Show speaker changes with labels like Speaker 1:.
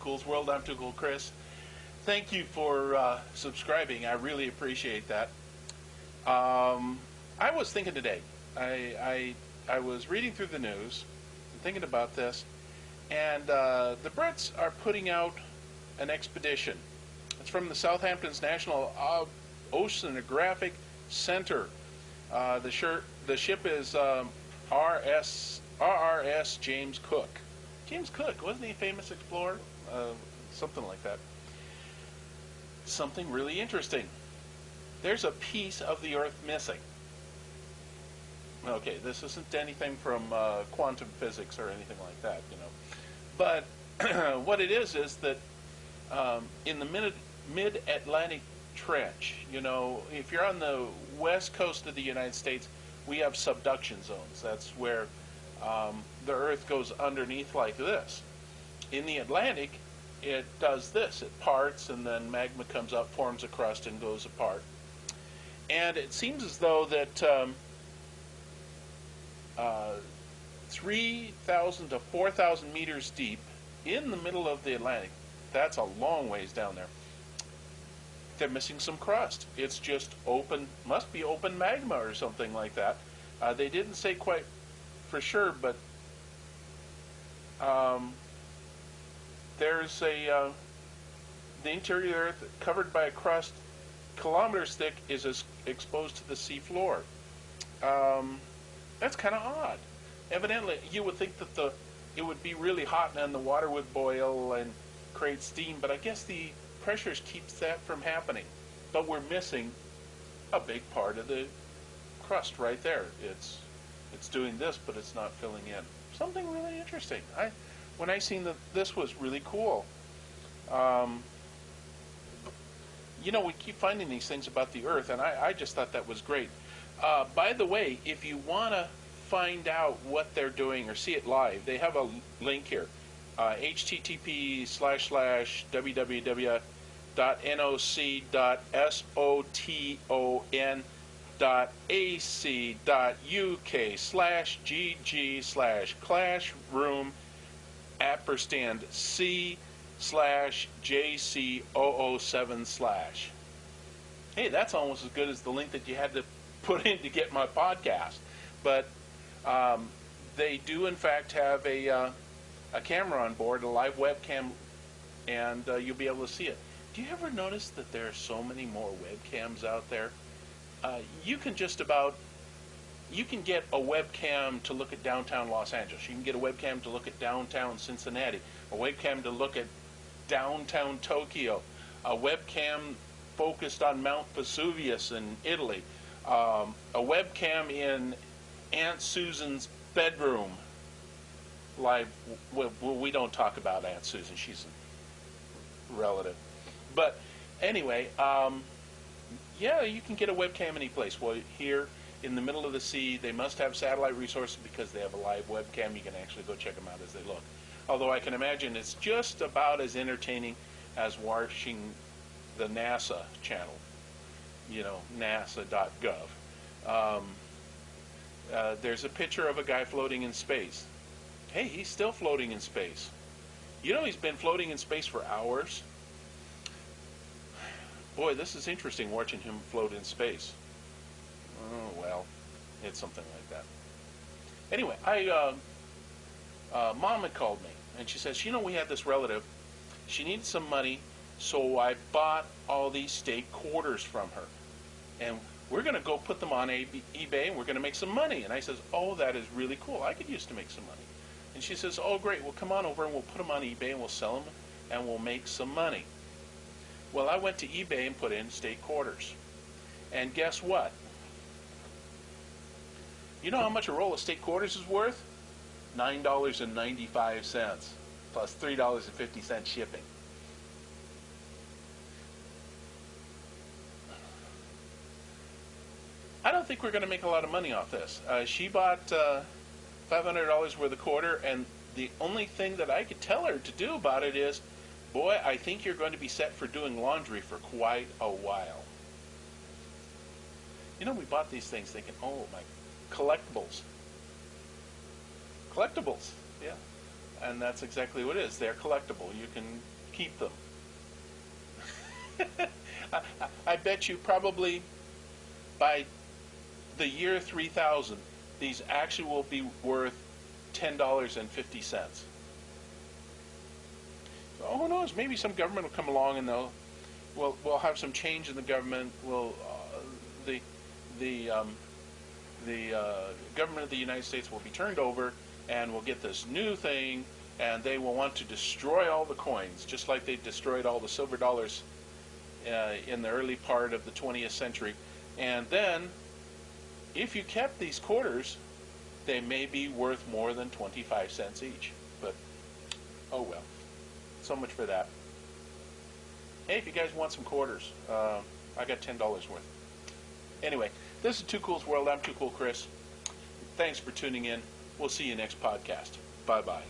Speaker 1: Cool's World. I'm Too Cool Chris. Thank you for subscribing. I really appreciate that. I was thinking today. I was reading through the news and thinking about this, and the Brits are putting out an expedition. It's from the Southampton's National Oceanographic Center. The ship is RRS James Cook. James Cook, wasn't he a famous explorer? Something like that. Something really interesting. There's a piece of the Earth missing. Okay, this isn't anything from quantum physics or anything like that, you know. But what it is that in the mid-Atlantic trench, you know, if you're on the west coast of the United States, we have subduction zones. That's where the Earth goes underneath like this. In the Atlantic, it does this. It parts, and then magma comes up, forms a crust, and goes apart. And it seems as though that 3,000 to 4,000 meters deep in the middle of the Atlantic, that's a long ways down there, they're missing some crust. It's just open, must be open magma or something like that. They didn't say quite for sure, but there's the interior Earth covered by a crust kilometers thick is exposed to the sea floor. That's kind of odd. Evidently, you would think that it would be really hot and then the water would boil and create steam, but I guess the pressures keeps that from happening. But we're missing a big part of the crust right there. It's doing this, but it's not filling in. Something really interesting. When I seen that this was really cool. You know, we keep finding these things about the Earth, and I just thought that was great. By the way, if you want to find out what they're doing or see it live, they have a link here. http://www.noc.ston.ac.uk/g/classroom /JC007/. Hey, that's almost as good as the link that you had to put in to get my podcast. But they do, in fact, have a camera on board, a live webcam, and you'll be able to see it. Do you ever notice that there are so many more webcams out there? You can get a webcam to look at downtown Los Angeles. You can get a webcam to look at downtown Cincinnati, a webcam to look at downtown Tokyo, a webcam focused on Mount Vesuvius in Italy, a webcam in Aunt Susan's bedroom. Live. We don't talk about Aunt Susan. She's a relative. But anyway, yeah, you can get a webcam any place. Well, here in the middle of the sea, they must have satellite resources because they have a live webcam. You can actually go check them out as they look. Although I can imagine it's just about as entertaining as watching the NASA channel, you know, nasa.gov. There's a picture of a guy floating in space. Hey, he's still floating in space. You know, he's been floating in space for hours. Boy, this is interesting watching him float in space. Oh, well, it's something like that. Anyway, Mom had called me, and she says, you know, we had this relative. She needed some money, so I bought all these steak quarters from her. And we're going to go put them on eBay, and we're going to make some money. And I says, oh, that is really cool. I could use to make some money. And she says, oh, great. Well, come on over, and we'll put them on eBay, and we'll sell them, and we'll make some money. Well, I went to eBay and put in steak quarters. And guess what? You know how much a roll of steak quarters is worth? $9.95 plus $3.50 shipping. I don't think we're going to make a lot of money off this. She bought $500 worth of quarter, and the only thing that I could tell her to do about it is, boy, I think you're going to be set for doing laundry for quite a while. You know, we bought these things thinking, oh, my collectibles. Collectibles, yeah. And that's exactly what it is. They're collectible. You can keep them. I bet you probably by the year 3000, these actually will be worth $10.50. So, who knows? Maybe some government will come along and we'll have some change in the government. The government of the United States will be turned over, and we'll get this new thing, and they will want to destroy all the coins, just like they destroyed all the silver dollars in the early part of the 20th century. And then, if you kept these quarters, they may be worth more than 25 cents each. But, oh well. So much for that. Hey, if you guys want some quarters, I got $10 worth. Anyway, this is Too Cool's World. I'm Too Cool Chris. Thanks for tuning in. We'll see you next podcast. Bye-bye.